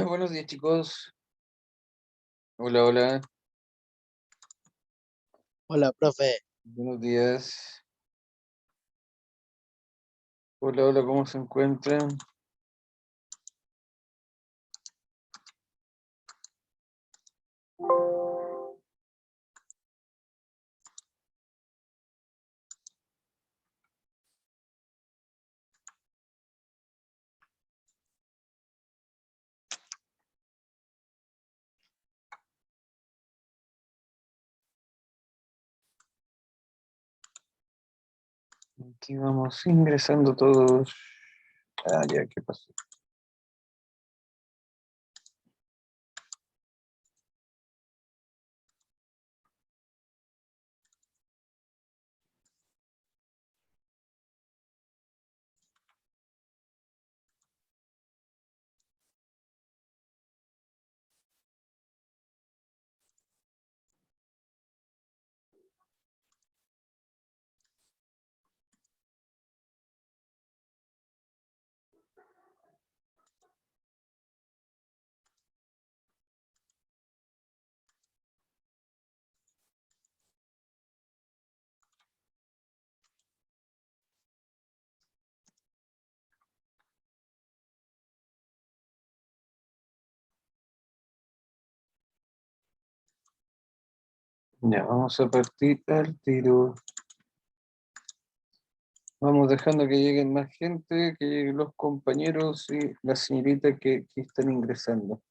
Buenos días, chicos. Hola, hola. Hola, profe. Buenos días. Hola, hola, ¿cómo se encuentran? Aquí vamos ingresando todos. Ah, ya, ¿qué pasó? Ya, vamos a partir al tiro. Vamos dejando que lleguen más gente, que lleguen los compañeros y la señorita que están ingresando.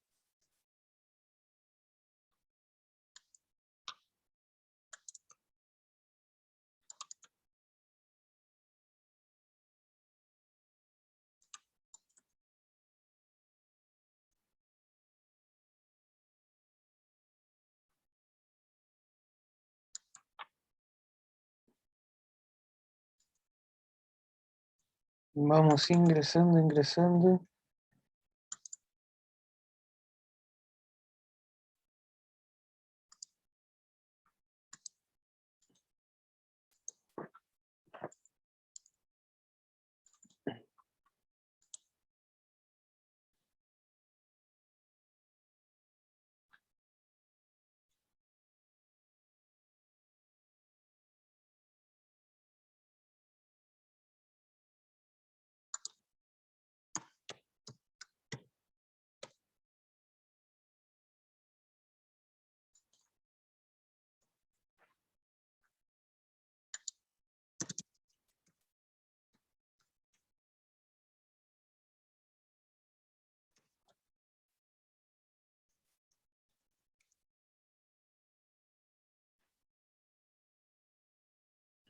Vamos ingresando, ingresando.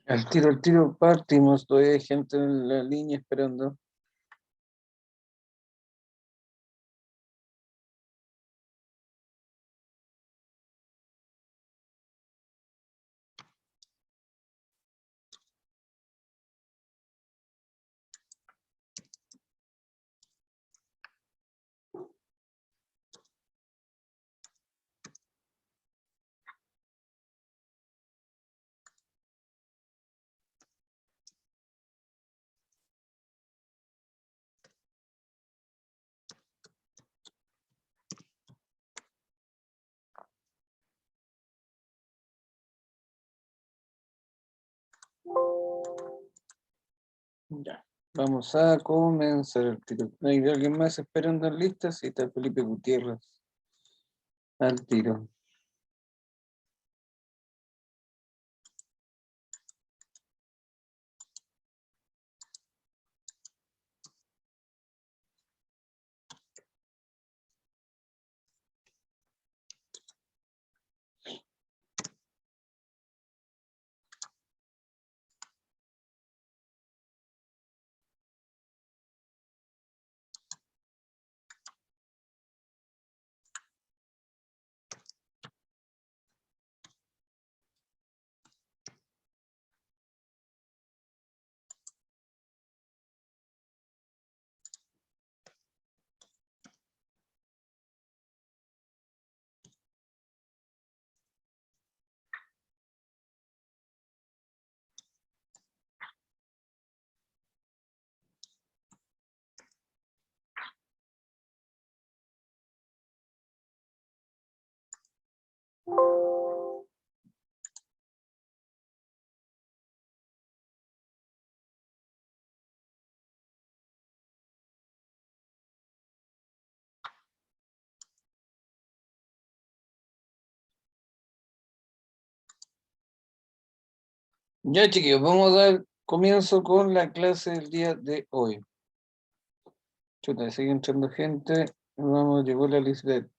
Al tiro partimos. Todavía hay gente en la línea esperando. Ya, vamos a comenzar el tiro. ¿Hay alguien más esperando en lista? Sí, está Felipe Gutiérrez. Al tiro. Ya, chiquillos, vamos a dar comienzo con la clase del día de hoy. Chuta, sigue entrando gente. Vamos, llegó la Lisbeth.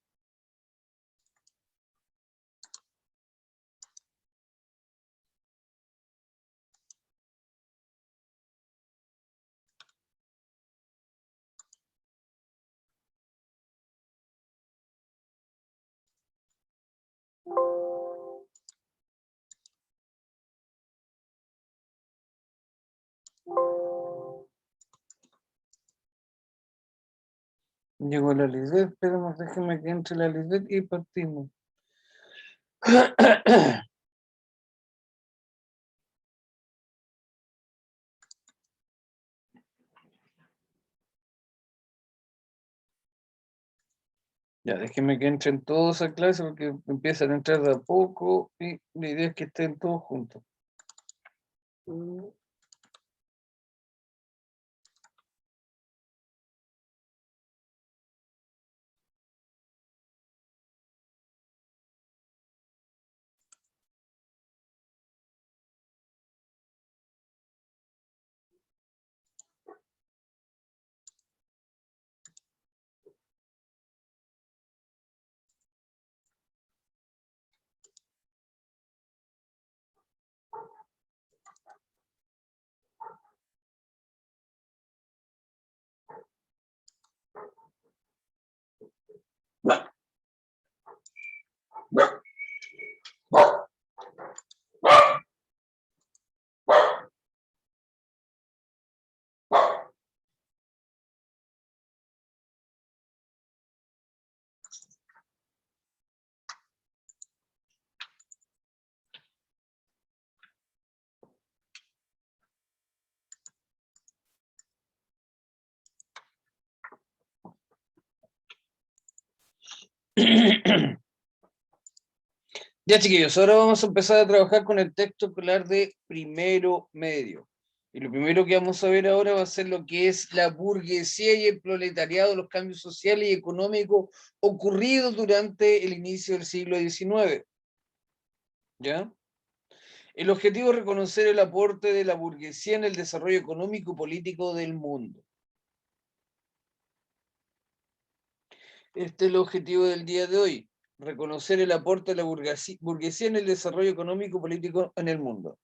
Llegó la Lisbeth, esperemos, déjenme que entre la Lisbeth y partimos. Ya, déjenme que entren todos a clase porque empiezan a entrar de a poco y la idea es que estén todos juntos. Ya, chiquillos, ahora vamos a empezar a trabajar con el texto escolar de primero medio. Y lo primero que vamos a ver ahora va a ser lo que es la burguesía y el proletariado, los cambios sociales y económicos ocurridos durante el inicio del siglo XIX. ¿Ya? El objetivo es reconocer el aporte de la burguesía en el desarrollo económico y político del mundo. Este es el objetivo del día de hoy, reconocer el aporte de la burguesía en el desarrollo económico y político en el mundo.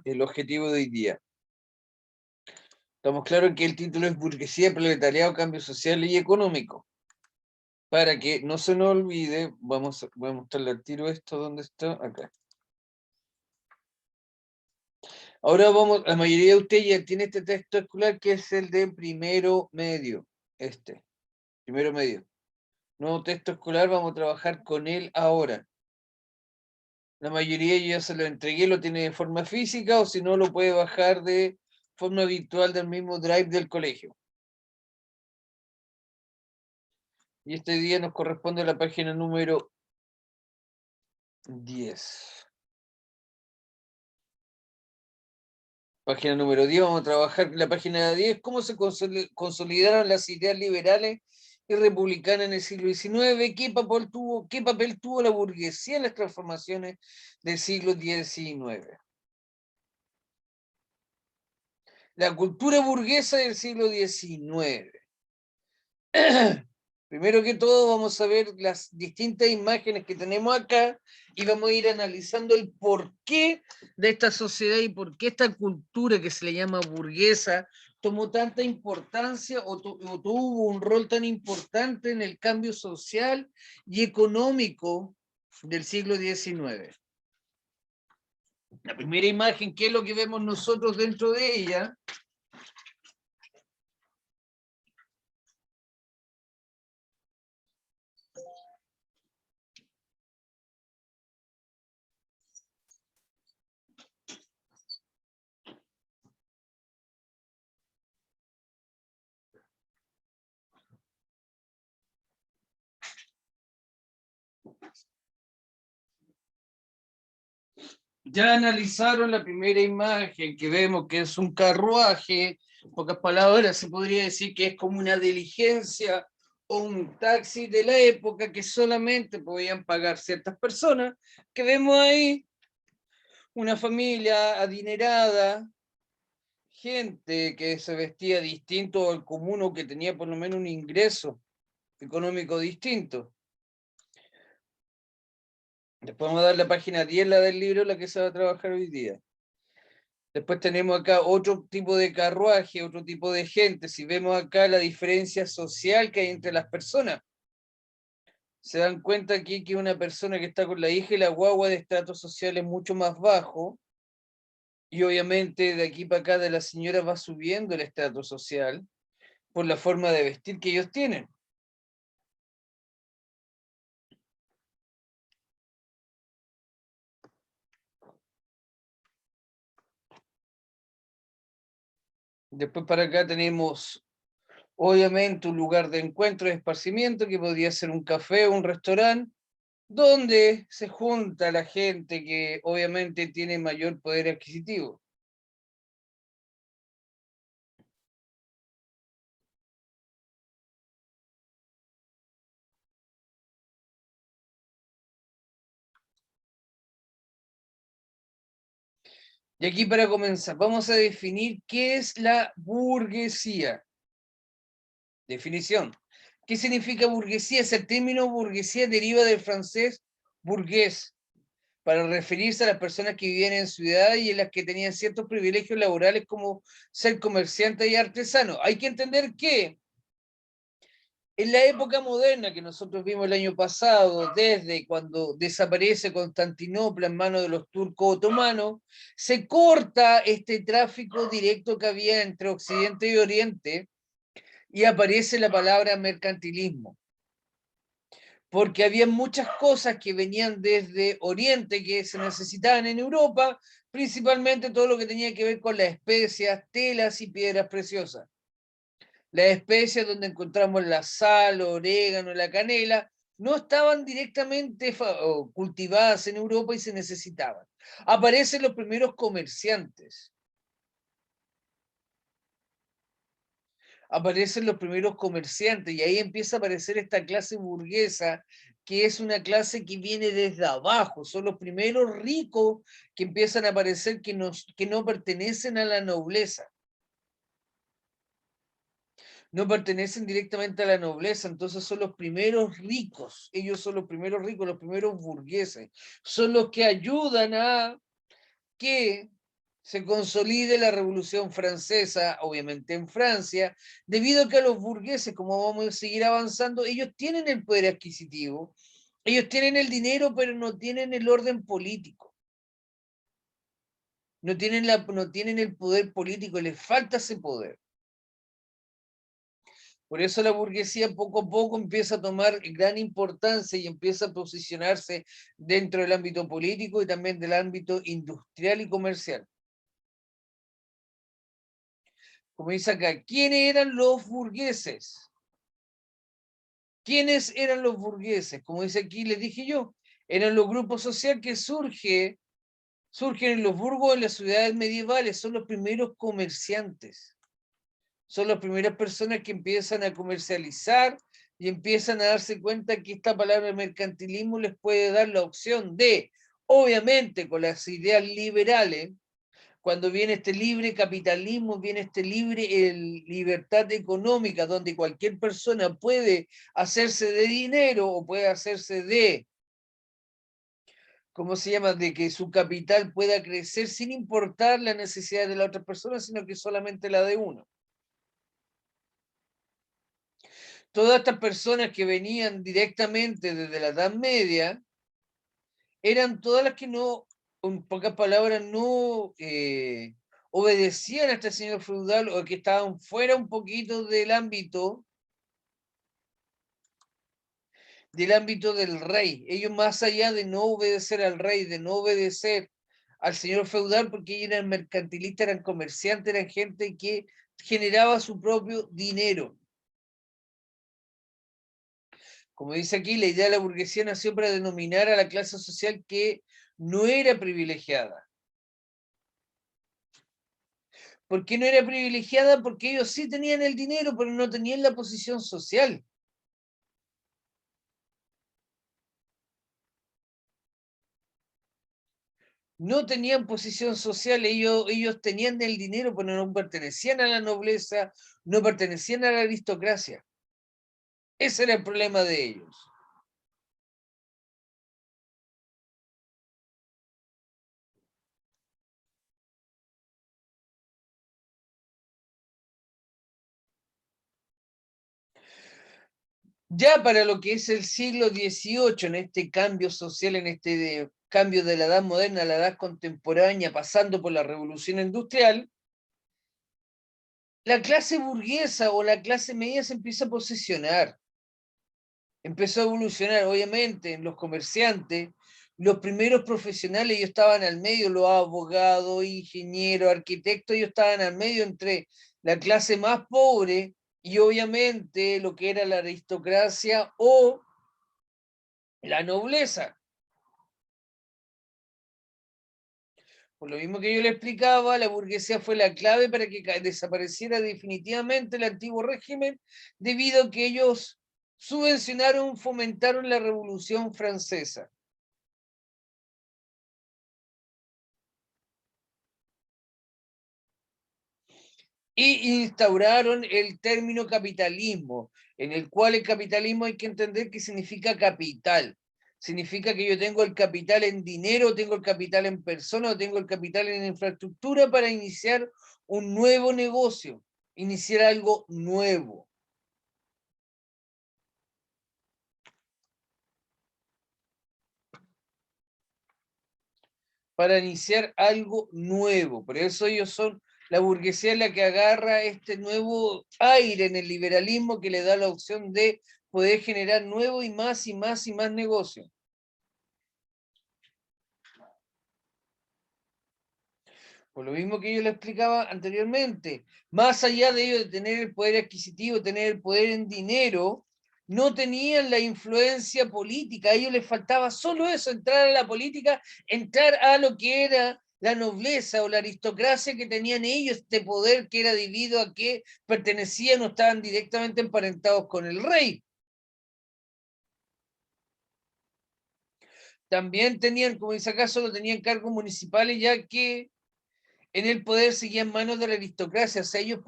El objetivo de hoy día. Estamos claros que el título es Burguesía, Proletariado, Cambio Social y Económico. Para que no se nos olvide, voy a mostrarle al tiro esto, ¿dónde está? Acá. Ahora vamos, la mayoría de ustedes ya tiene este texto escolar que es el de primero medio. Primero medio. Nuevo texto escolar, vamos a trabajar con él ahora. La mayoría yo ya se lo entregué, lo tiene de forma física o si no lo puede bajar de forma virtual del mismo drive del colegio. Y este día nos corresponde a la página número 10. Página número 10, vamos a trabajar la página 10, cómo se consolidaron las ideas liberales y republicanas en el siglo XIX, qué papel tuvo la burguesía en las transformaciones del siglo XIX. La cultura burguesa del siglo XIX. Primero que todo vamos a ver las distintas imágenes que tenemos acá y vamos a ir analizando el porqué de esta sociedad y por qué esta cultura que se le llama burguesa tomó tanta importancia o tuvo un rol tan importante en el cambio social y económico del siglo XIX. La primera imagen, ¿qué es lo que vemos nosotros dentro de ella? Ya analizaron la primera imagen que vemos que es un carruaje, en pocas palabras se podría decir que es como una diligencia o un taxi de la época que solamente podían pagar ciertas personas, que vemos ahí una familia adinerada, gente que se vestía distinto al común o que tenía por lo menos un ingreso económico distinto. Después vamos a dar la página 10, la del libro, la que se va a trabajar hoy día. Después tenemos acá otro tipo de carruaje, otro tipo de gente. Si vemos acá la diferencia social que hay entre las personas, se dan cuenta aquí que una persona que está con la hija y la guagua de estratos sociales mucho más bajo, y obviamente de aquí para acá de la señora va subiendo el estrato social por la forma de vestir que ellos tienen. Después para acá tenemos obviamente un lugar de encuentro y esparcimiento que podría ser un café o un restaurante, donde se junta la gente que obviamente tiene mayor poder adquisitivo. Y aquí para comenzar, vamos a definir qué es la burguesía. Definición. ¿Qué significa burguesía? El término burguesía deriva del francés bourgeois, para referirse a las personas que vivían en ciudades y en las que tenían ciertos privilegios laborales como ser comerciante y artesano. Hay que entender que en la época moderna que nosotros vimos el año pasado, desde cuando desaparece Constantinopla en manos de los turcos otomanos, se corta este tráfico directo que había entre Occidente y Oriente y aparece la palabra mercantilismo, porque había muchas cosas que venían desde Oriente que se necesitaban en Europa, principalmente todo lo que tenía que ver con las especias, telas y piedras preciosas. Las especias donde encontramos la sal, orégano, la canela, no estaban directamente cultivadas en Europa y se necesitaban. Aparecen los primeros comerciantes. Aparecen los primeros comerciantes y ahí empieza a aparecer esta clase burguesa, que es una clase que viene desde abajo. Son los primeros ricos que empiezan a aparecer que no pertenecen a la nobleza. No pertenecen directamente a la nobleza, entonces son los primeros ricos, ellos son los primeros ricos, los primeros burgueses, son los que ayudan a que se consolide la Revolución Francesa, obviamente en Francia, debido a que a los burgueses, como vamos a seguir avanzando, ellos tienen el poder adquisitivo, ellos tienen el dinero, pero no tienen el orden político, no tienen el poder político, les falta ese poder. Por eso la burguesía poco a poco empieza a tomar gran importancia y empieza a posicionarse dentro del ámbito político y también del ámbito industrial y comercial. Como dice acá, ¿quiénes eran los burgueses? ¿Quiénes eran los burgueses? Como dice aquí, les dije yo, eran los grupos sociales que surgen en los burgos, en las ciudades medievales, son los primeros comerciantes. Son las primeras personas que empiezan a comercializar y empiezan a darse cuenta que esta palabra mercantilismo les puede dar la opción de, obviamente con las ideas liberales, cuando viene este libre capitalismo, viene este libertad económica, donde cualquier persona puede hacerse de dinero o puede hacerse de, ¿cómo se llama?, de que su capital pueda crecer sin importar la necesidad de la otra persona, sino que solamente la de uno. Todas estas personas que venían directamente desde la Edad Media eran todas las que no, en pocas palabras, no obedecían a este señor feudal o que estaban fuera un poquito del ámbito del rey. Ellos, más allá de no obedecer al rey, de no obedecer al señor feudal, porque ellos eran mercantilistas, eran comerciantes, eran gente que generaba su propio dinero. Como dice aquí, la idea de la burguesía nació para denominar a la clase social que no era privilegiada. ¿Por qué no era privilegiada? Porque ellos sí tenían el dinero, pero no tenían la posición social. no tenían posición social, ellos tenían el dinero, pero no pertenecían a la nobleza, no pertenecían a la aristocracia. Ese era el problema de ellos. Ya para lo que es el siglo XVIII, en este cambio social, en este cambio de la edad moderna a la edad contemporánea, pasando por la revolución industrial, la clase burguesa o la clase media se empieza a posicionar, empezó a evolucionar, obviamente, en los comerciantes, los primeros profesionales, ellos estaban al medio, los abogados, ingenieros, arquitectos, ellos estaban al medio entre la clase más pobre y obviamente lo que era la aristocracia o la nobleza. Por lo mismo que yo le explicaba, la burguesía fue la clave para que desapareciera definitivamente el antiguo régimen, debido a que ellos subvencionaron, fomentaron la Revolución Francesa. Y instauraron el término capitalismo, en el cual el capitalismo hay que entender que significa capital. Significa que yo tengo el capital en dinero, tengo el capital en persona, o tengo el capital en infraestructura para iniciar un nuevo negocio, iniciar algo nuevo. Para iniciar algo nuevo. Por eso ellos son la burguesía la que agarra este nuevo aire en el liberalismo que le da la opción de poder generar nuevo y más y más y más negocio. Por lo mismo que yo le explicaba anteriormente, más allá de ellos de tener el poder adquisitivo, tener el poder en dinero, no tenían la influencia política, a ellos les faltaba solo eso, entrar a la política, entrar a lo que era la nobleza o la aristocracia que tenían ellos, este poder que era debido a que pertenecían o estaban directamente emparentados con el rey. También tenían, como dice acá, solo tenían cargos municipales, ya que en el poder seguía en manos de la aristocracia, o sea, ellos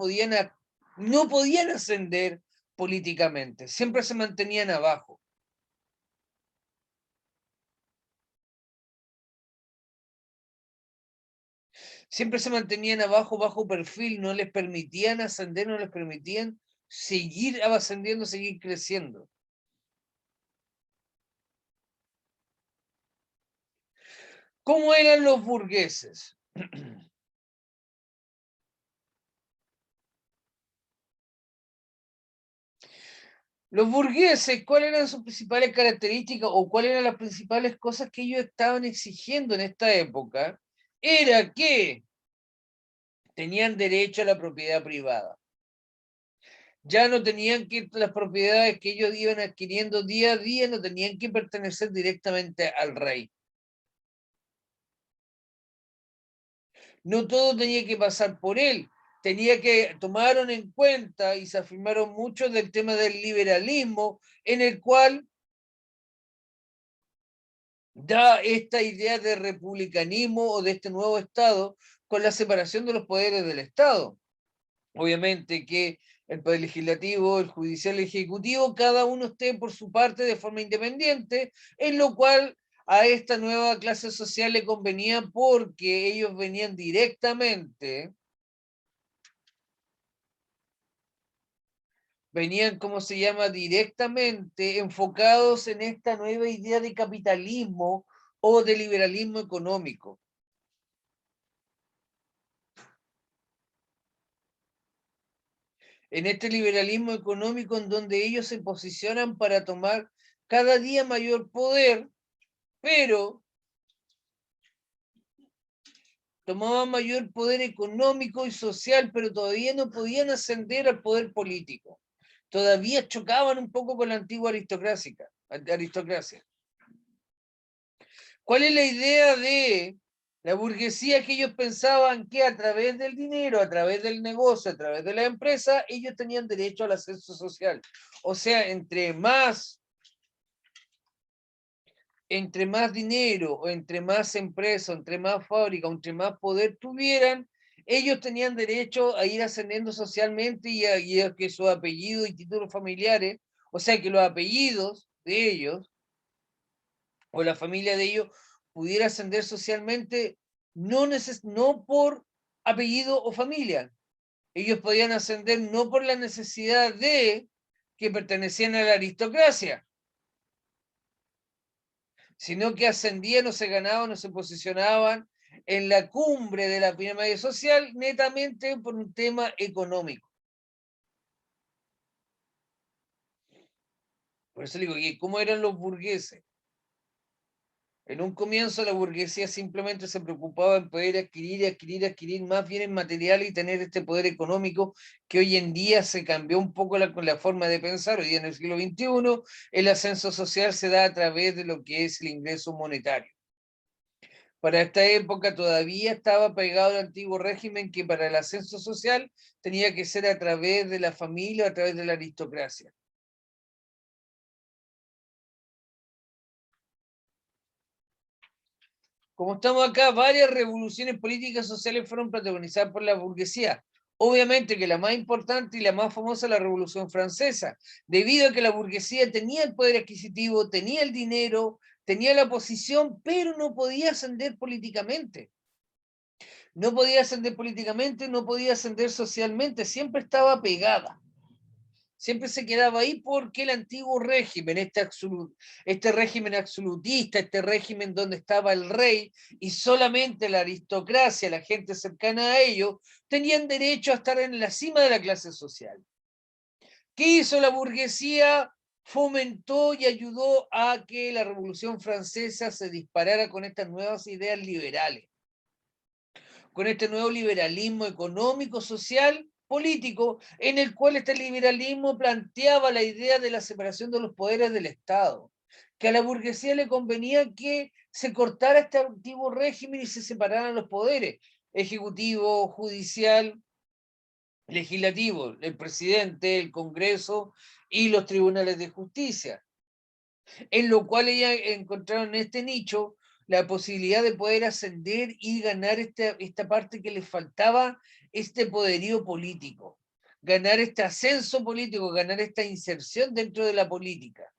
no podían ascender políticamente, siempre se mantenían abajo. Siempre se mantenían abajo, bajo perfil, no les permitían ascender, no les permitían seguir ascendiendo, seguir creciendo. ¿Cómo eran los burgueses? Los burgueses, ¿cuáles eran sus principales características o cuáles eran las principales cosas que ellos estaban exigiendo en esta época? Era que tenían derecho a la propiedad privada. Ya no tenían que las propiedades que ellos iban adquiriendo día a día, no tenían que pertenecer directamente al rey. No todo tenía que pasar por él. Tenía que tomaron en cuenta y se afirmaron mucho del tema del liberalismo, en el cual da esta idea de republicanismo o de este nuevo Estado con la separación de los poderes del Estado. Obviamente que el poder legislativo, el judicial, el ejecutivo, cada uno esté por su parte de forma independiente, en lo cual a esta nueva clase social le convenía porque ellos venían directamente, venían, como se llama, directamente enfocados en esta nueva idea de capitalismo o de liberalismo económico. En este liberalismo económico en donde ellos se posicionan para tomar cada día mayor poder, pero tomaban mayor poder económico y social, pero todavía no podían ascender al poder político. Todavía chocaban un poco con la antigua aristocracia. ¿Cuál es la idea de la burguesía? Que ellos pensaban que a través del dinero, a través del negocio, a través de la empresa, ellos tenían derecho al ascenso social. O sea, entre más entre más dinero, o entre más empresas, entre más fábrica, entre más poder tuvieran, ellos tenían derecho a ir ascendiendo socialmente y a que sus apellidos y títulos familiares, o sea, que los apellidos de ellos, o la familia de ellos, pudiera ascender socialmente, no por apellido o familia. Ellos podían ascender no por la necesidad de que pertenecían a la aristocracia, sino que ascendían o se ganaban o se posicionaban en la cumbre de la pirámide social netamente por un tema económico. Por eso digo, ¿y cómo eran los burgueses? En un comienzo la burguesía simplemente se preocupaba en poder adquirir más bienes materiales y tener este poder económico que hoy en día se cambió un poco con la forma de pensar. Hoy día en el siglo XXI el ascenso social se da a través de lo que es el ingreso monetario. Para esta época todavía estaba pegado al antiguo régimen que para el ascenso social tenía que ser a través de la familia o a través de la aristocracia. Como estamos acá, varias revoluciones políticas sociales fueron protagonizadas por la burguesía. Obviamente que la más importante y la más famosa es la Revolución Francesa, debido a que la burguesía tenía el poder adquisitivo, tenía el dinero, tenía la posición, pero no podía ascender políticamente. No podía ascender políticamente, no podía ascender socialmente, siempre estaba pegada. Siempre se quedaba ahí porque el antiguo régimen, este régimen absolutista, este régimen donde estaba el rey y solamente la aristocracia, la gente cercana a ellos, tenían derecho a estar en la cima de la clase social. ¿Qué hizo la burguesía? Fomentó y ayudó a que la Revolución Francesa se disparara con estas nuevas ideas liberales, con este nuevo liberalismo económico, social, político, en el cual este liberalismo planteaba la idea de la separación de los poderes del Estado, que a la burguesía le convenía que se cortara este antiguo régimen y se separaran los poderes, ejecutivo, judicial, legislativo, el presidente, el Congreso y los tribunales de justicia, en lo cual ellas encontraron en este nicho la posibilidad de poder ascender y ganar esta parte que les faltaba, este poderío político, ganar este ascenso político, ganar esta inserción dentro de la política,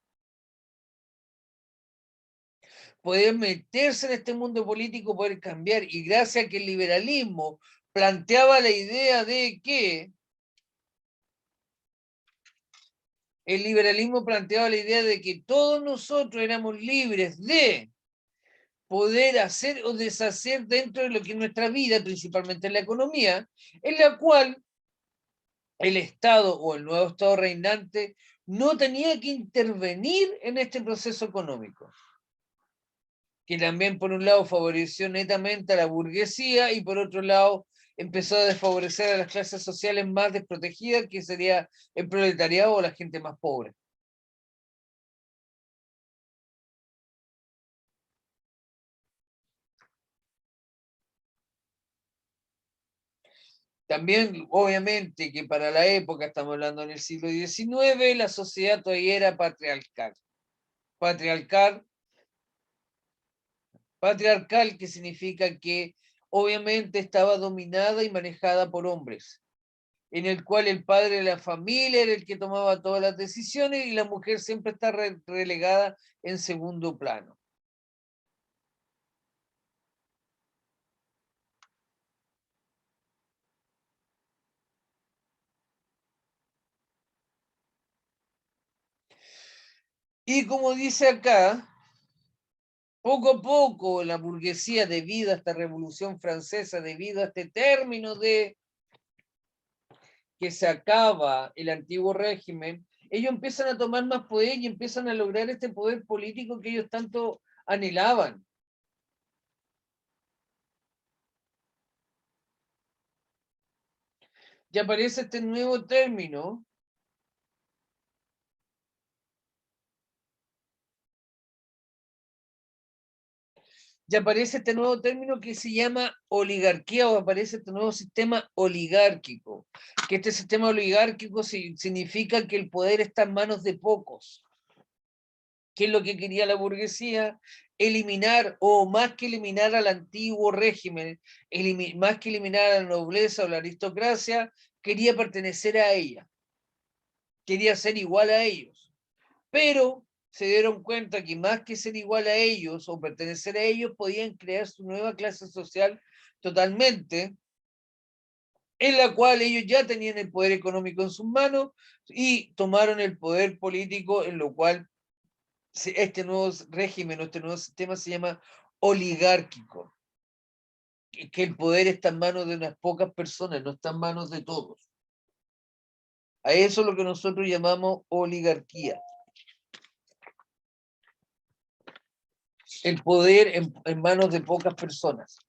poder meterse en este mundo político, poder cambiar, y gracias a que el liberalismo planteaba la idea de que el liberalismo planteaba la idea de que todos nosotros éramos libres de poder hacer o deshacer dentro de lo que es nuestra vida, principalmente en la economía, en la cual el Estado o el nuevo Estado reinante no tenía que intervenir en este proceso económico, que también por un lado favoreció netamente a la burguesía y por otro lado empezó a desfavorecer a las clases sociales más desprotegidas, que sería el proletariado o la gente más pobre. También, obviamente, que para la época, estamos hablando en el siglo XIX, la sociedad todavía era patriarcal. Patriarcal, patriarcal que significa que obviamente estaba dominada y manejada por hombres, en el cual el padre de la familia era el que tomaba todas las decisiones y la mujer siempre está relegada en segundo plano. Y como dice acá, poco a poco la burguesía, debido a esta revolución francesa, debido a este término de que se acaba el antiguo régimen, ellos empiezan a tomar más poder y empiezan a lograr este poder político que ellos tanto anhelaban. Y aparece este nuevo término, y aparece este nuevo término que se llama oligarquía, o aparece este nuevo sistema oligárquico, que este sistema oligárquico significa que el poder está en manos de pocos. ¿Qué es lo que quería la burguesía? Eliminar, o más que eliminar al antiguo régimen, más que eliminar a la nobleza o la aristocracia, quería pertenecer a ella, quería ser igual a ellos. Pero se dieron cuenta que más que ser igual a ellos o pertenecer a ellos, podían crear su nueva clase social totalmente, en la cual ellos ya tenían el poder económico en sus manos y tomaron el poder político, en lo cual este nuevo régimen, este nuevo sistema se llama oligárquico, que el poder está en manos de unas pocas personas, no está en manos de todos. A eso es lo que nosotros llamamos oligarquía. El poder en manos de pocas personas.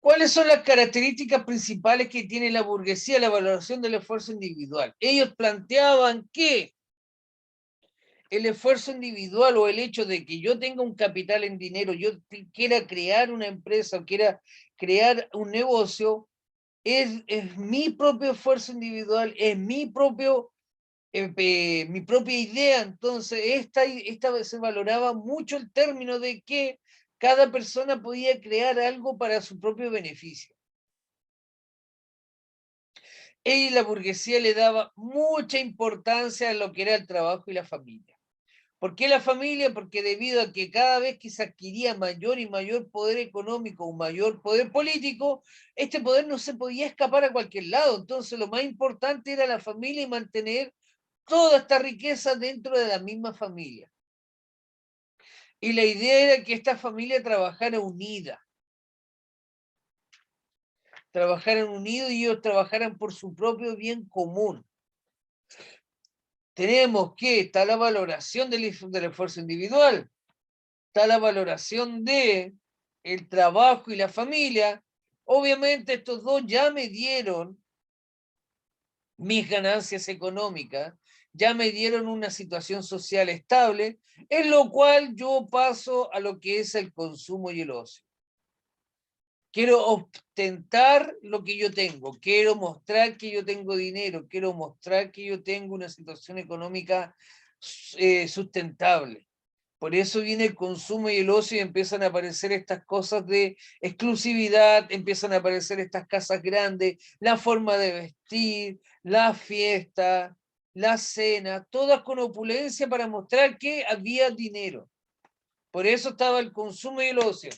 ¿Cuáles son las características principales que tiene la burguesía? La valoración del esfuerzo individual. Ellos planteaban que el esfuerzo individual o el hecho de que yo tenga un capital en dinero, yo quiera crear una empresa o quiera crear un negocio, es mi propio esfuerzo individual, es mi propia idea. Entonces, esta se valoraba mucho el término de que cada persona podía crear algo para su propio beneficio. Y la burguesía le daba mucha importancia a lo que era el trabajo y la familia. ¿Por qué la familia? Porque debido a que cada vez que se adquiría mayor y mayor poder económico o mayor poder político, este poder no se podía escapar a cualquier lado. Entonces lo más importante era la familia y mantener toda esta riqueza dentro de la misma familia. Y la idea era que esta familia trabajara unida. Trabajaran unidos y ellos trabajaran por su propio bien común. Tenemos que está la valoración del esfuerzo individual, está la valoración de el trabajo y la familia. Obviamente estos dos ya me dieron mis ganancias económicas, ya me dieron una situación social estable, en lo cual yo paso a lo que es el consumo y el ocio. Quiero ostentar lo que yo tengo, quiero mostrar que yo tengo dinero, quiero mostrar que yo tengo una situación económica sustentable. Por eso viene el consumo y el ocio y empiezan a aparecer estas cosas de exclusividad, empiezan a aparecer estas casas grandes, la forma de vestir, la fiesta, la cena, todas con opulencia para mostrar que había dinero. Por eso estaba el consumo y el ocio.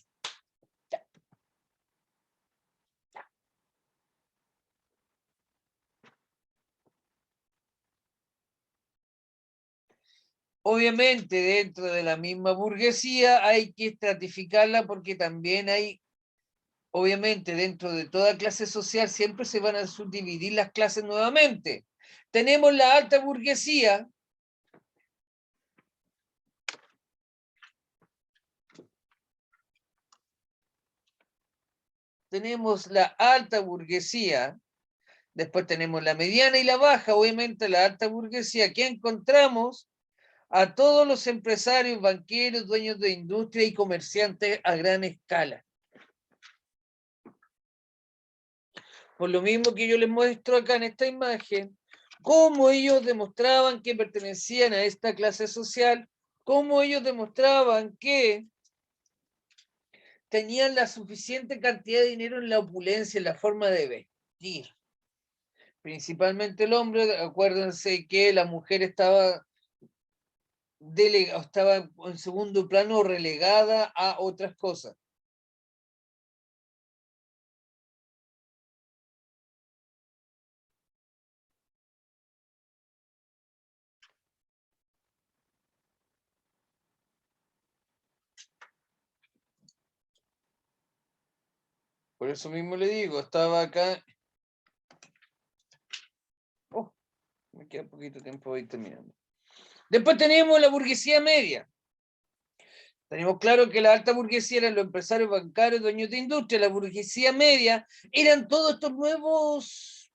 Obviamente dentro de la misma burguesía hay que estratificarla porque también hay, obviamente dentro de toda clase social siempre se van a subdividir las clases nuevamente. Tenemos la alta burguesía, después tenemos la mediana y la baja. Obviamente la alta burguesía, aquí encontramos a todos los empresarios, banqueros, dueños de industria y comerciantes a gran escala. Por lo mismo que yo les muestro acá en esta imagen, cómo ellos demostraban que pertenecían a esta clase social, cómo ellos demostraban que tenían la suficiente cantidad de dinero en la opulencia, en la forma de vestir. Principalmente el hombre, acuérdense que la mujer estaba en segundo plano, relegada a otras cosas. Por eso mismo le digo, estaba acá. Oh, me queda poquito tiempo, voy terminando. Después tenemos la burguesía media. Tenemos claro que la alta burguesía eran los empresarios bancarios, dueños de industria. La burguesía media eran todos estos nuevos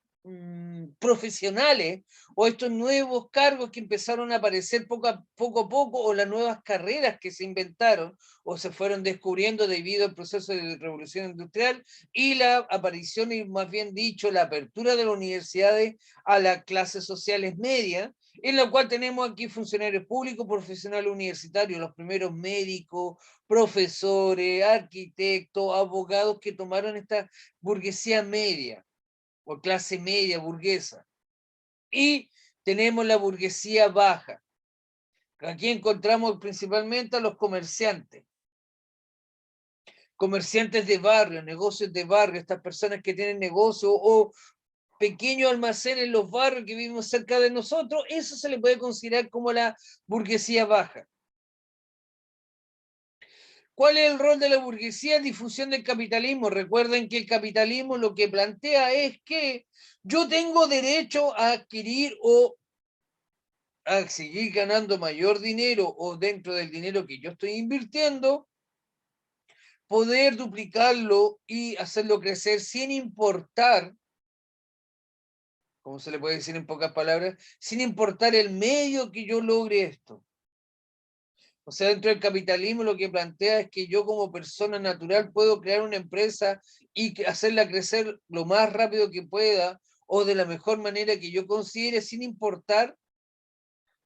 profesionales o estos nuevos cargos que empezaron a aparecer poco a poco o las nuevas carreras que se inventaron o se fueron descubriendo debido al proceso de revolución industrial y la aparición y más bien dicho la apertura de las universidades a las clases sociales medias, en la cual tenemos aquí funcionarios públicos, profesionales universitarios, los primeros médicos, profesores, arquitectos, abogados que tomaron esta burguesía media o clase media burguesa. Y tenemos la burguesía baja. Aquí encontramos principalmente a los comerciantes. Comerciantes de barrio, negocios de barrio, estas personas que tienen negocios o pequeños almacenes en los barrios que vivimos cerca de nosotros, eso se le puede considerar como la burguesía baja. ¿Cuál es el rol de la burguesía? Difusión del capitalismo. Recuerden que el capitalismo lo que plantea es que yo tengo derecho a adquirir o a seguir ganando mayor dinero o dentro del dinero que yo estoy invirtiendo, poder duplicarlo y hacerlo crecer sin importar, ¿cómo se le puede decir en pocas palabras? Sin importar el medio que yo logre esto. O sea, dentro del capitalismo lo que plantea es que yo como persona natural puedo crear una empresa y hacerla crecer lo más rápido que pueda o de la mejor manera que yo considere sin importar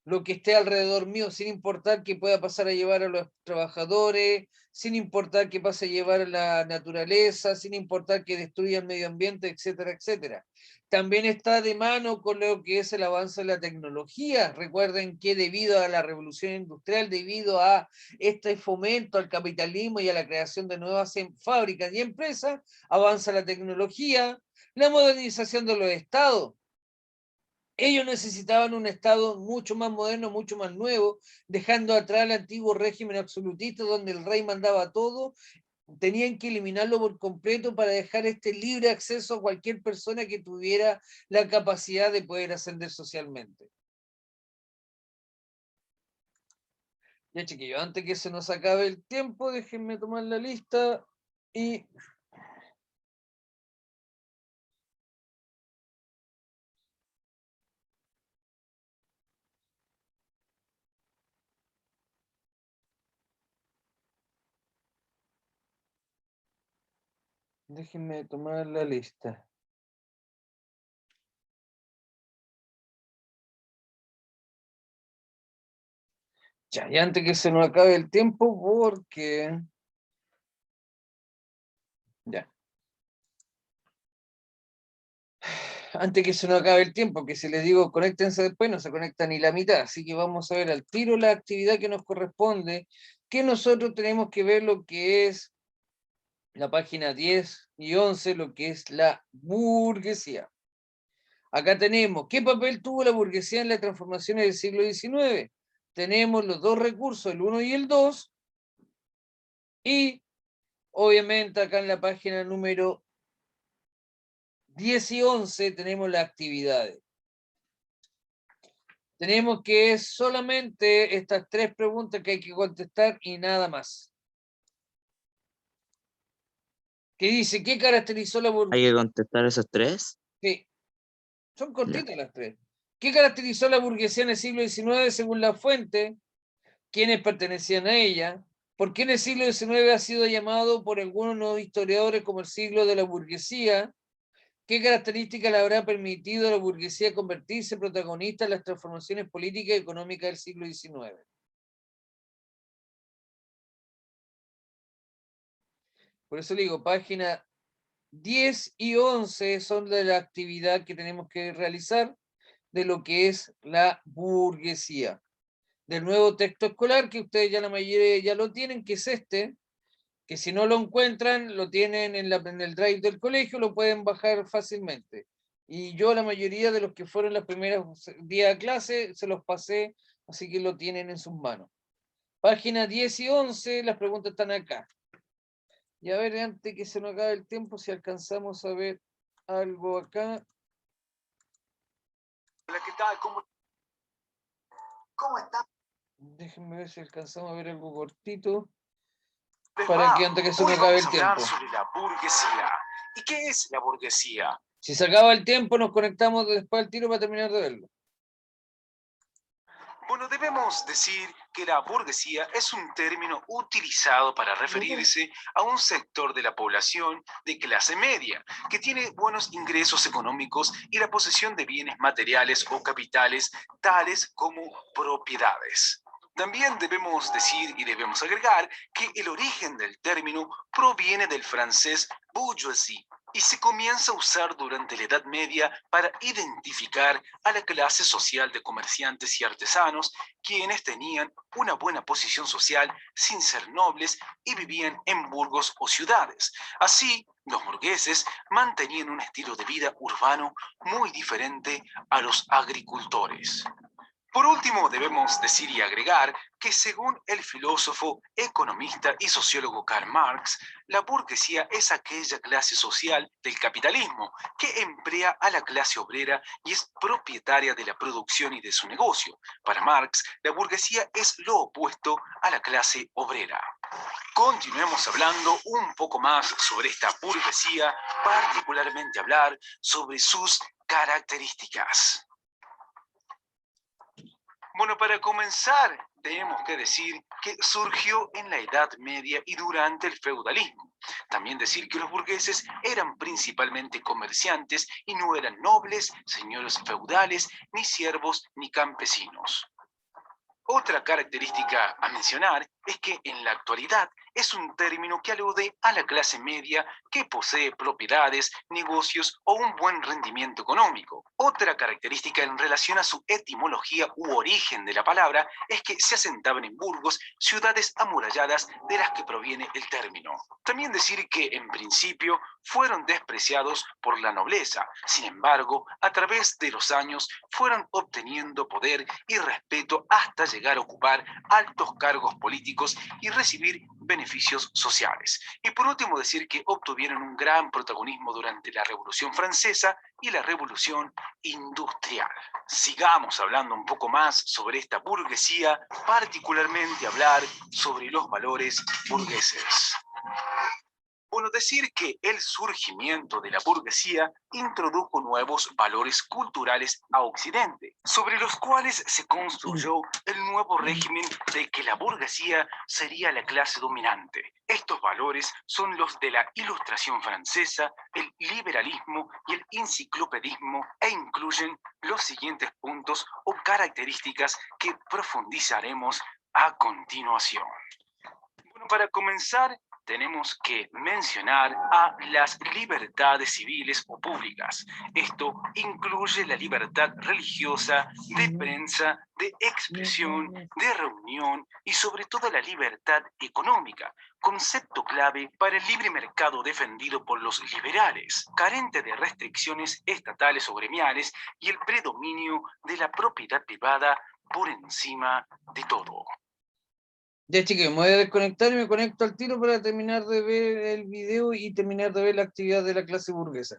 lo que esté alrededor mío, sin importar que pueda pasar a llevar a los trabajadores, sin importar que pase a llevar a la naturaleza, sin importar que destruya el medio ambiente, etcétera, etcétera. También está de mano con lo que es el avance de la tecnología. Recuerden que debido a la revolución industrial, debido a este fomento al capitalismo y a la creación de nuevas fábricas y empresas, avanza la tecnología, la modernización de los estados. Ellos necesitaban un Estado mucho más moderno, mucho más nuevo, dejando atrás el antiguo régimen absolutista donde el rey mandaba todo. Tenían que eliminarlo por completo para dejar este libre acceso a cualquier persona que tuviera la capacidad de poder ascender socialmente. Ya, chiquillos, antes que se nos acabe el tiempo, déjenme tomar la lista y... Déjenme tomar la lista. Ya, y antes que se nos acabe el tiempo, porque... Ya. Antes que se nos acabe el tiempo, que si les digo conéctense después, no se conecta ni la mitad, así que vamos a ver al tiro la actividad que nos corresponde, que nosotros tenemos que ver lo que es la página 10 y 11, lo que es la burguesía. Acá tenemos, ¿qué papel tuvo la burguesía en las transformaciones del siglo XIX? Tenemos los dos recursos, el 1 y el 2, y obviamente acá en la página número 10 y 11 tenemos las actividades. Tenemos que solamente estas tres preguntas que hay que contestar y nada más. ¿Qué dice? ¿Qué caracterizó la burguesía? ¿Hay que contestar esos tres? Sí, son cortitas las tres. ¿Qué caracterizó la burguesía en el siglo XIX según la fuente? ¿Quiénes pertenecían a ella? ¿Por qué en el siglo XIX ha sido llamado por algunos historiadores como el siglo de la burguesía? ¿Qué características le habrá permitido a la burguesía convertirse en protagonista en las transformaciones políticas y económicas del siglo XIX? Por eso le digo, página 10 y 11 son de la actividad que tenemos que realizar de lo que es la burguesía. Del nuevo texto escolar, que ustedes ya la mayoría ya lo tienen, que es este, que si no lo encuentran, lo tienen en el drive del colegio, lo pueden bajar fácilmente. Y yo la mayoría de los que fueron los primeros días de clase, se los pasé, así que lo tienen en sus manos. Página 10 y 11, las preguntas están acá. Y a ver, antes que se nos acabe el tiempo, si alcanzamos a ver algo acá. Hola, ¿qué tal? ¿Cómo está? Déjenme ver si alcanzamos a ver algo cortito. Les Para va. que antes que se Hoy nos acabe vamos el a hablar tiempo. sobre la burguesía. ¿Y qué es la burguesía? Si se acaba el tiempo, nos conectamos después al tiro para terminar de verlo. Bueno, debemos decir que la burguesía es un término utilizado para referirse a un sector de la población de clase media, que tiene buenos ingresos económicos y la posesión de bienes materiales o capitales, tales como propiedades. También debemos decir y debemos agregar que el origen del término proviene del francés bourgeoisie, y se comienza a usar durante la Edad Media para identificar a la clase social de comerciantes y artesanos, quienes tenían una buena posición social sin ser nobles y vivían en burgos o ciudades. Así, los burgueses mantenían un estilo de vida urbano muy diferente a los agricultores. Por último, debemos decir y agregar que según el filósofo, economista y sociólogo Karl Marx, la burguesía es aquella clase social del capitalismo que emplea a la clase obrera y es propietaria de la producción y de su negocio. Para Marx, la burguesía es lo opuesto a la clase obrera. Continuemos hablando un poco más sobre esta burguesía, particularmente hablar sobre sus características. Bueno, para comenzar, tenemos que decir que surgió en la Edad Media y durante el feudalismo. También decir que los burgueses eran principalmente comerciantes y no eran nobles, señores feudales, ni siervos, ni campesinos. Otra característica a mencionar es que en la actualidad es un término que alude a la clase media que posee propiedades, negocios o un buen rendimiento económico. Otra característica en relación a su etimología u origen de la palabra es que se asentaban en burgos, ciudades amuralladas de las que proviene el término. También decir que en principio fueron despreciados por la nobleza. Sin embargo, a través de los años fueron obteniendo poder y respeto hasta llegar a ocupar altos cargos políticos y recibir beneficios sociales. Y por último, decir que obtuvieron un gran protagonismo durante la Revolución Francesa y la Revolución Industrial. Sigamos hablando un poco más sobre esta burguesía, particularmente hablar sobre los valores burgueses. Bueno, decir que el surgimiento de la burguesía introdujo nuevos valores culturales a Occidente, sobre los cuales se construyó el nuevo régimen de que la burguesía sería la clase dominante. Estos valores son los de la Ilustración francesa, el liberalismo y el enciclopedismo e incluyen los siguientes puntos o características que profundizaremos a continuación. Bueno, para comenzar, tenemos que mencionar a las libertades civiles o públicas. Esto incluye la libertad religiosa, de prensa, de expresión, de reunión y sobre todo la libertad económica, concepto clave para el libre mercado defendido por los liberales, carente de restricciones estatales o gremiales y el predominio de la propiedad privada por encima de todo. Ya, chiquillos, me voy a desconectar y me conecto al tiro para terminar de ver el video y terminar de ver la actividad de la clase burguesa.